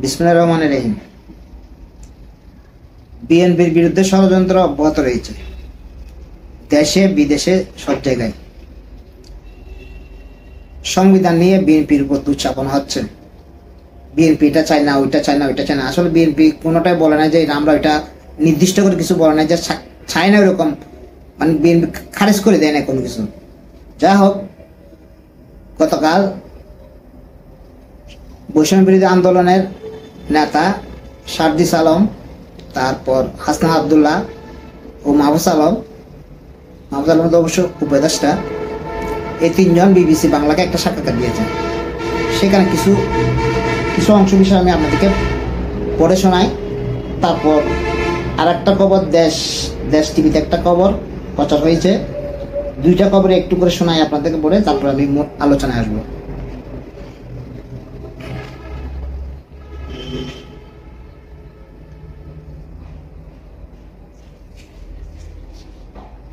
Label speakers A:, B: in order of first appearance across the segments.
A: বিসমিল্লাহির রহমানির রহিম। বিএনপির বিরুদ্ধে ষড়যন্ত্র অব্যাহত রয়েছে, দেশে বিদেশে সব জায়গায়। সংবিধান নিয়ে বিএনপির উপর উচ্চাপন হচ্ছে। বিএনপি এটা চায় না, ওইটা চায় না, ওইটা চায় না। আসলে বিএনপি কোনোটাই বলে না যে আমরা ওইটা নির্দিষ্ট করে কিছু বলে না, যে চায় না ওইরকম, মানে বিএনপি খারিজ করে দেয় না কোনো কিছু। যা হোক, গতকাল বৈষম্য বিরোধী আন্দোলনের নেতা সার্জিস আলম, তারপর হাসনাত আবদুল্লাহ ও মাহফুজ আলম তো অবশ্য উপদেষ্টা, এই তিনজন বিবিসি বাংলাকে একটা সাক্ষাৎকার দিয়েছেন। সেখানে কিছু অংশ বিষয় আমি আপনাদেরকে পড়ে শোনাই। তারপর আর একটা খবর, দেশ টিভিতে একটা খবর প্রচার হয়েছে, দুইটা খবরে একটু করে শোনাই আপনাদেরকে পড়ে, তারপর আমি আলোচনায় আসবো।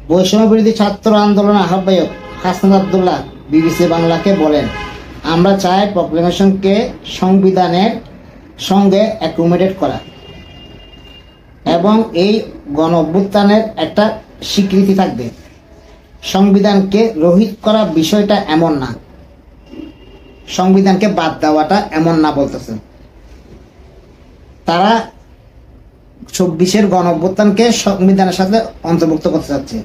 A: বৈষম্য বিরোধী ছাত্র আন্দোলনের আহ্বায়ক হাসনাত আবদুল্লাহ বিবিসি বাংলাকে বলেন, আমরা চাই প্রক্লেমেশনকে সংবিধানের সঙ্গে অ্যাকোমোডেট করা এবং এই গণ অভ্যুত্থানের একটা স্বীকৃতি থাকবে। সংবিধানকে রহিত করা বিষয়টা এমন না, সংবিধানকে বাদ দেওয়াটা এমন না বলতেছে তারা। ২৪-এর গণ অভ্যুত্থানকে সংবিধানের সাথে অন্তর্ভুক্ত করতে চাচ্ছে।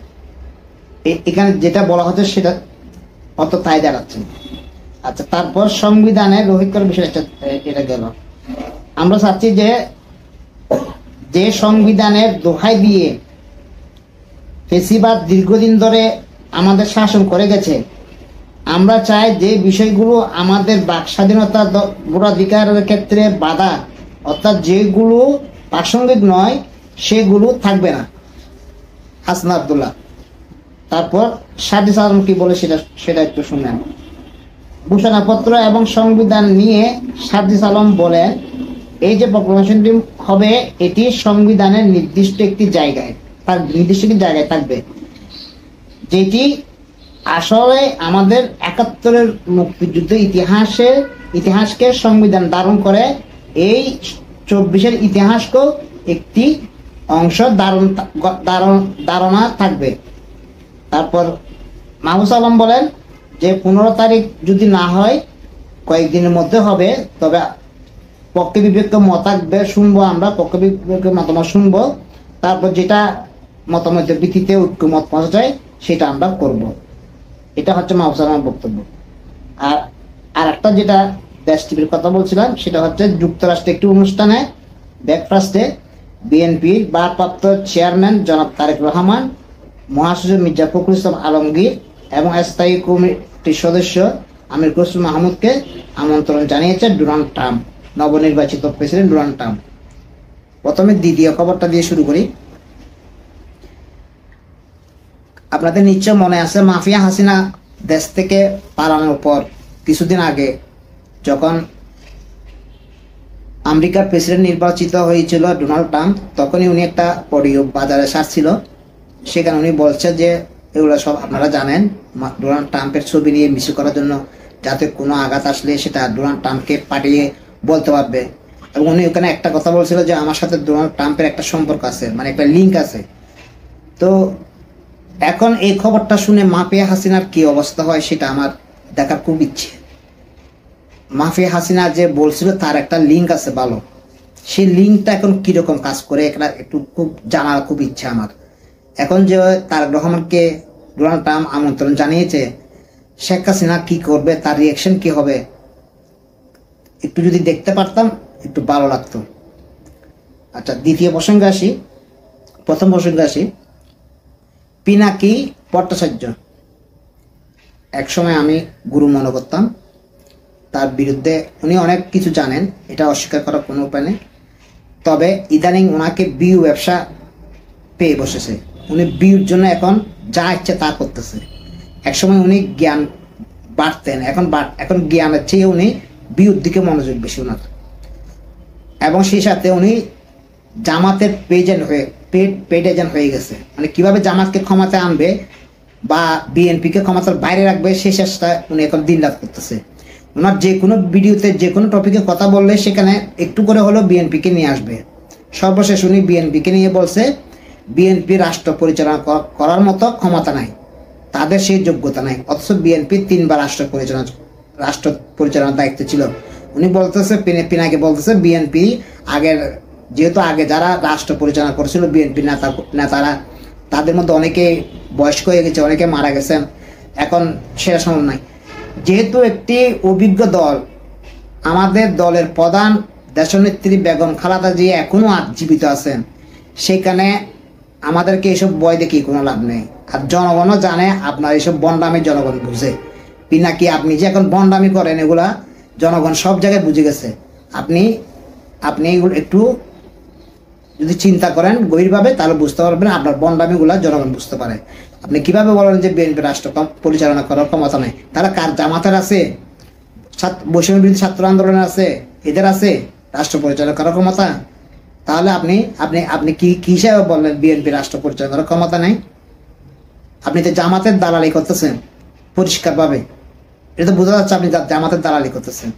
A: এখানে যেটা বলা হচ্ছে সেটা অত তাই দাঁড়াচ্ছে। আচ্ছা, তারপর সংবিধানের রহিত করার বিষয়টা এটা গেল। আমরা চাচ্ছি যে সংবিধানের দোহাই দিয়ে ফেসিবাদ দীর্ঘদিন ধরে আমাদের শাসন করে গেছে, আমরা চাই যে বিষয়গুলো আমাদের বাক স্বাধীনতা ভোটাধিকারের ক্ষেত্রে বাধা, অর্থাৎ যেগুলো প্রাসঙ্গিক নয় সেগুলো থাকবে না। হাসনাত আবদুল্লাহ। তারপর সার্জিস আলম কি বলে সেটা একটু শুনলেন। ঘোষণাপত্র এবং সংবিধান নিয়ে সার্জিস আলম বলেন, এই যে প্রক্লেমেশনটি হবে এটি সংবিধানের নির্দিষ্ট একটি জায়গায় থাকবে, যেটি আসলে আমাদের ৭১-এর মুক্তিযুদ্ধের ইতিহাসকে সংবিধান ধারণ করে। এই ২৪-এর ইতিহাসকেও একটি অংশ ধারণা থাকবে। তারপর মাহফুজ আলম বলেন যে ১৫ তারিখ যদি না হয়, কয়েকদিনের মধ্যে হবে, তবে পক্ষে বিপক্ষে মত শুনবো, আমরা পক্ষে বিপক্ষে মতামত শুনবো, তারপর যেটা মতামতের ভিত্তিতে ঐক্যমত পৌঁছা যায় সেটা আমরা করব। এটা হচ্ছে মাহফুজ আলমের বক্তব্য। আর একটা যেটা দেশ টিভির কথা বলছিলাম, সেটা হচ্ছে যুক্তরাষ্ট্রে একটি অনুষ্ঠানে ব্রেকফাস্টে বিএনপির ভারপ্রাপ্ত চেয়ারম্যান জনাব তারেক রহমান, মহাসচিব মির্জা ফখরুল ইসলাম আলমগীর এবং স্থায়ী কমিটির সদস্য আমির খসরু মাহমুদকে আমন্ত্রণ জানিয়েছে ডোনাল্ড ট্রাম্প, নবনির্বাচিত প্রেসিডেন্ট ডোনাল্ড ট্রাম্প। প্রথমে দ্বিতীয় খবরটা দিয়ে শুরু করি। আপনাদের নিশ্চয় মনে আছে, মাফিয়া হাসিনা দেশ থেকে পালানোর পর কিছুদিন আগে যখন আমেরিকার প্রেসিডেন্ট নির্বাচিত হয়েছিল ডোনাল্ড ট্রাম্প, তখনই উনি একটা অডিও বাজারে ছাড়ছিল। সেখানে উনি বলছে যে এগুলো সব আপনারা জানেন, ডোনাল্ড ট্রাম্পের ছবি নিয়ে মিছিল করার জন্য, যাতে কোনো আঘাত আসলে সেটা ডোনাল্ড ট্রাম্পকে পাঠিয়ে বলতে পারবে। এবং উনি ওখানে একটা কথা বলছিল যে আমার সাথে ডোনাল্ড ট্রাম্পের একটা সম্পর্ক আছে, মানে একটা লিঙ্ক আছে। তো এখন এই খবরটা শুনে মাফিয়া হাসিনার কি অবস্থা হয় সেটা আমার দেখার খুব ইচ্ছে। মাফিয়া হাসিনা যে বলছিল তার একটা লিঙ্ক আছে ভালো, সেই লিঙ্কটা এখন কিরকম কাজ করে এটা একটু খুব জানার খুব ইচ্ছা আমার। এখন যে তারেক রহমানকে ডোনাল্ড ট্রাম্প আমন্ত্রণ জানিয়েছে, শেখ হাসিনা কি করবে, তার রিয়াকশন কি হবে, একটু যদি দেখতে পারতাম একটু ভালো লাগতো। আচ্ছা, দ্বিতীয় প্রসঙ্গে আসি। প্রথম প্রসঙ্গে আসি, পিনাকি ভট্টাচার্য একসময় আমি গুরু মনে করতাম। তার বিরুদ্ধে উনি অনেক কিছু জানেন, এটা অস্বীকার করার কোনো উপায় নেই। তবে ইদানিং ওনাকে বিউ ব্যবসা পেয়ে বসেছে। উনি বিউর জন্য এখন যা ইচ্ছে তা করতেছে। একসময় উনি জ্ঞান বাড়তেন, এখন জ্ঞানের চেয়ে উনি বিউর দিকে মনোযোগ বেশি ওনার। এবং সেই সাথে উনি জামাতের পেড এজেন্ট হয়ে গেছে। মানে কিভাবে জামাতকে ক্ষমতায় আনবে বা বিএনপিকে ক্ষমতার বাইরে রাখবে সেই চেষ্টা উনি এখন দিন রাত করতেছে। ওনার যে কোনো ভিডিওতে যে কোনো টপিকে কথা বললে সেখানে একটু করে হলেও বিএনপিকে নিয়ে আসবে। সর্বশেষ উনি বিএনপিকে নিয়ে বলছে বিএনপি রাষ্ট্র পরিচালনা করার মতো ক্ষমতা নাই, তাদের সেই যোগ্যতা নাই। অথচ বিএনপি 3বার রাষ্ট্র পরিচালনার দায়িত্ব ছিল। উনি বলতেছে পিনাকে বলতেছে বিএনপি আগের, যেহেতু আগে যারা রাষ্ট্র পরিচালনা করেছিল বিএনপি নেতারা, তাদের মধ্যে অনেকে বয়স্ক হয়ে গেছে, অনেকে মারা গেছেন, এখন সেটা সময় নাই। যেহেতু একটি অভিজ্ঞ দল, আমাদের দলের প্রধান দেশনেত্রী বেগম খালেদা জিয়া এখনো জীবিত আছেন, সেখানে আমাদেরকে এসব বয় দেখি কোনো লাভ নেই। আর জনগণও জানে আপনার এসব বন্ডামি জনগণ বুঝে। পিনাকি আপনি যে এখন বন্ডামি করেন এগুলা জনগণ সব জায়গায় বুঝে গেছে। আপনি এগুলো একটু যদি চিন্তা করেন গভীরভাবে তাহলে বুঝতে পারবেন, আপনার বন্ডামিগুলা জনগণ বুঝতে পারে। আপনি কিভাবে বলেন যে বিএনপি রাষ্ট্র পরিচালনা করার ক্ষমতা নেই? তারা কার? জামাতের আছে, বৈষম্য বিরোধী ছাত্র আন্দোলনের আছে, এদের আছে রাষ্ট্র পরিচালনা করার ক্ষমতা? তাহলে আপনি আপনি আপনি কি হিসাবে বললেন বিএনপি রাষ্ট্র পরিচালনা করার ক্ষমতা নেই? আপনি তো জামাতের দালালি করতেছেন পরিষ্কারভাবে, এটা তো বোঝা যাচ্ছে আপনি জামাতের দালালি করতেছেন।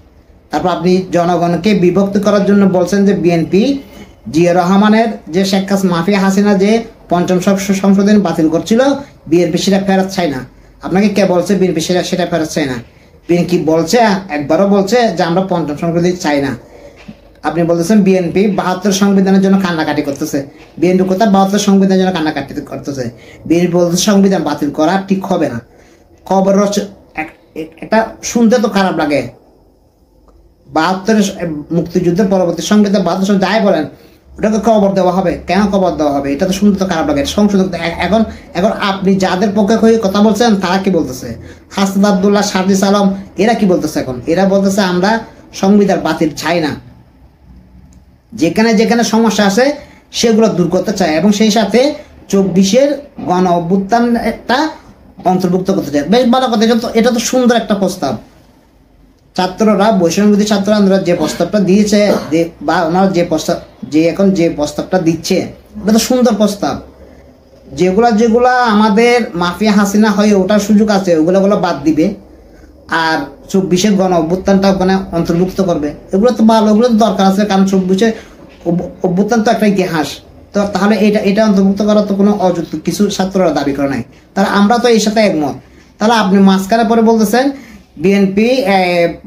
A: তারপর আপনি জনগণকে বিভক্ত করার জন্য বলছেন যে বিএনপি জিয়া রহমানের যে শেখ মাফিয়া হাসিনা যে ৫ম সংশোধনী বাতিল করছিল, বিএনপি সেটা ফেরত চায় না। আপনাকে কে বলছে বিএনপি সেটা ফেরত চায় না? বিএনপি বলছে, একবারও বলছে যে আমরা ৫ম সংশোধনী চাই না। আপনি বলতেছেন বিএনপি ৭২ সংবিধানের জন্য কান্নাকাটি করতেছে। বিএনপি কোথায় ৭২ সংবিধানের জন্য কান্নাকাটি করতেছে? বিএনপি বলতেছে সংবিধান বাতিল করা ঠিক হবে না। খবর এটা শুনতে তো খারাপ লাগে। ৭২ মুক্তিযুদ্ধের পরবর্তী সংবিধান ৭২ যাই বলেন ওটাকে কবর দেওয়া হবে। কেন কবর দেওয়া হবে? এটা তো শুনতে তো খারাপ লাগে। সংশোধন এখন আপনি যাদের পক্ষে হয়ে কথা বলছেন তারা কি বলতেছে? হাসনাত আব্দুল্লাহ, সাজিদ আলম, এরা কি বলতেছে? এখন এরা বলতেছে আমরা সংবিধান বাতিল চাই না, যেখানে যেখানে সমস্যা আছে সেগুলো দূর করতে চায় এবং সেই সাথে ২৪-এর গণ অভ্যুত্থানটা অন্তর্ভুক্ত করতে চায়। বেশ ভালো কথা, এটা তো সুন্দর একটা প্রস্তাব। ছাত্ররা বৈষম্য বিরোধী ছাত্র আন্দোলন যে প্রস্তাবটা দিয়েছে বা ওনারা যে প্রস্তাবটা দিচ্ছে ওটা তো সুন্দর প্রস্তাব। যেগুলা আমাদের মাফিয়া হাসিনা হয়ে ওটার সুযোগ আছে ওগুলো বাদ দিবে, আর ২৪-এর গণ অভ্যুত্থানটা ওখানে অন্তর্ভুক্ত করবে। এগুলো তো ভালো, ওগুলো তো দরকার আছে, কারণ ২৪-এর অভ্যুত্থান তো একটা ইতিহাস। তো তাহলে এটা অন্তর্ভুক্ত করার তো কোনো অযৌক্তিক কিছু ছাত্ররা দাবি করে নাই। তাহলে আমরা তো এর সাথে একমত। তাহলে আপনি মাঝখানে পরে বলতেছেন বিএনপি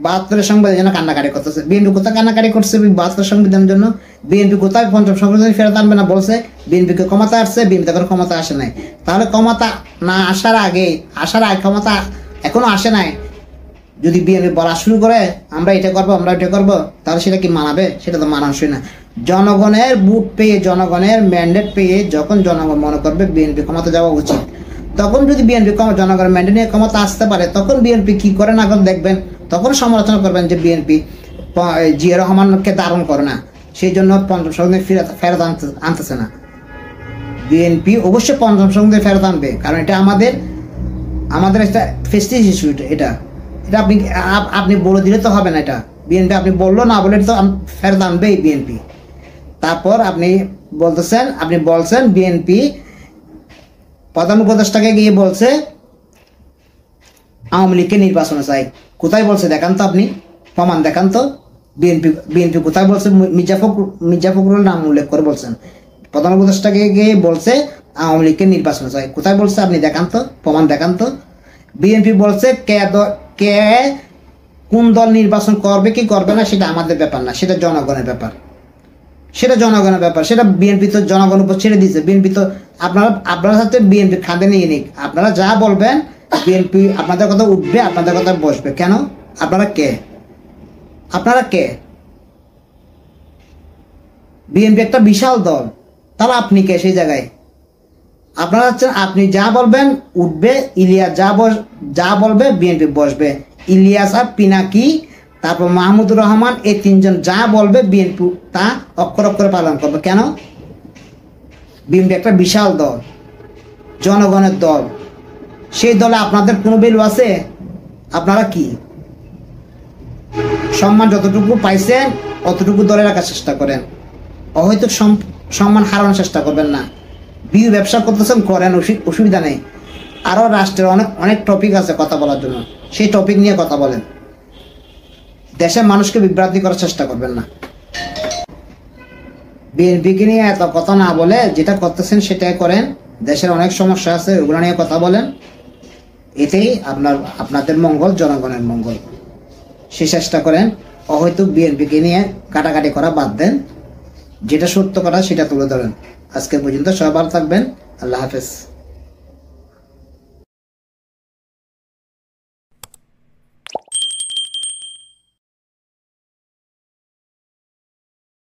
A: ৭২ সংবিধানের জন্য কান্নাকাটি করতেছে। বিএনপি কোথায় কান্নাকাটি করছে ৭২ সংবিধানের জন্য? বিএনপি কোথায় ৫ম সংবিধান ফেরত আনবে না বলছে? বিএনপিকে ক্ষমতা আসছে, বিএনপি তখন ক্ষমতা আসে নাই। তাহলে ক্ষমতা না আসার আগে ক্ষমতা এখনো আসে নাই, যদি বিএনপি বলা শুরু করে আমরা এটা করবো আমরা এটা করবো, তাহলে সেটা কি মানাবে? সেটা তো মানানসই না। জনগণের ভোট পেয়ে, জনগণের ম্যান্ডেট পেয়ে যখন জনগণ মনে করবে বিএনপি ক্ষমতা যাওয়া উচিত, তখন যদি বিএনপি জনগণের ম্যান্ডেট নিয়ে ক্ষমতা আসতে পারে, তখন বিএনপি কি করে না করে দেখবেন, তখন সমালোচনা করবেন যে বিএনপি জিয়া রহমানকে ধারণ করে না, সেই জন্য ৫ম সংবিধান ফেরত আনতেছে না। বিএনপি অবশ্যই ৫ম সংবিধান ফেরত আনবে, কারণ এটা আমাদের একটা ফেস্টিজ ইস্যু। এটা আপনি বলে দিলে তো হবে না। এটা বিএনপি আপনি বললো না বলে তো ফেরত আনবেই বিএনপি। তারপর আপনি বলছেন বিএনপি প্রধান উপদেষ্টাকে গিয়ে বলছে আওয়ামী লীগকে নির্বাচনে চাই। কোথায় বলছে দেখান তো, আপনি প্রমাণ দেখান তো। বিএনপি কোথায় বলছে? মির্জা ফখরুল নাম উল্লেখ করে বলছেন প্রধান উপদেষ্টাকে গিয়ে বলছে আওয়ামী লীগকে নির্বাচনে চাই। কোথায় বলছে আপনি দেখান তো, প্রমাণ দেখান তো। বিএনপি বলছে কে কোন দল নির্বাচন করবে কি করবে না সেটা আমাদের ব্যাপার না, সেটা জনগণের ব্যাপার। সেটা বিএনপি তো জনগণের উপর ছেড়ে দিয়েছে। বিএনপি তো আপনারা সাথে বিএনপি খাদে নিয়ে নিক, আপনারা যা বলবেন বিএনপি আপনাদের কথা উঠবে, আপনাদের কথা বসবে। কেন? আপনারা কে? বিএনপি একটা বিশাল দল, তাহলে আপনি কে সেই জায়গায়? আপনারা হচ্ছেন, আপনি যা বলবেন উঠবে, ইলিয়াস যা বলবে বিএনপি বসবে। ইলিয়াস আর পিনাকি তারপর মাহমুদুর রহমান, এই ৩জন যা বলবে বিএনপি তা অক্ষর অক্ষরে পালন করবে। কেন? বিএনপি একটা বিশাল দল, জনগণের দল। সেই দলে আপনাদের কোনো ভ্যালু আছে? আপনারা কি সম্মান যতটুকু পাইছেন অতটুকু দলে রাখার চেষ্টা করেন, হয়তো সম্মান হারানোর চেষ্টা করবেন না। বিউ ব্যবসা করতেছেন করেন, অসুবিধা নেই। আরও রাষ্ট্রের অনেক টপিক আছে কথা বলার জন্য, সেই টপিক নিয়ে কথা বলেন। দেশের মানুষকে বিভ্রান্তি করার চেষ্টা করবেন না। বিএনপিকে নিয়ে এত কথা না বলে যেটা করতেছেন সেটাই করেন। দেশের অনেক সমস্যা আছে, ওগুলো নিয়ে কথা বলেন। এতেই আপনাদের মঙ্গল, জনগণের মঙ্গল। সে চেষ্টা করেন। হয়তো বিএনপিকে নিয়ে কাটাকাটি করা বাদ দেন, যেটা সত্য কথা সেটা তুলে ধরেন। আজকে পর্যন্ত সবাই ভালো থাকবেন। আল্লাহ হাফেজ।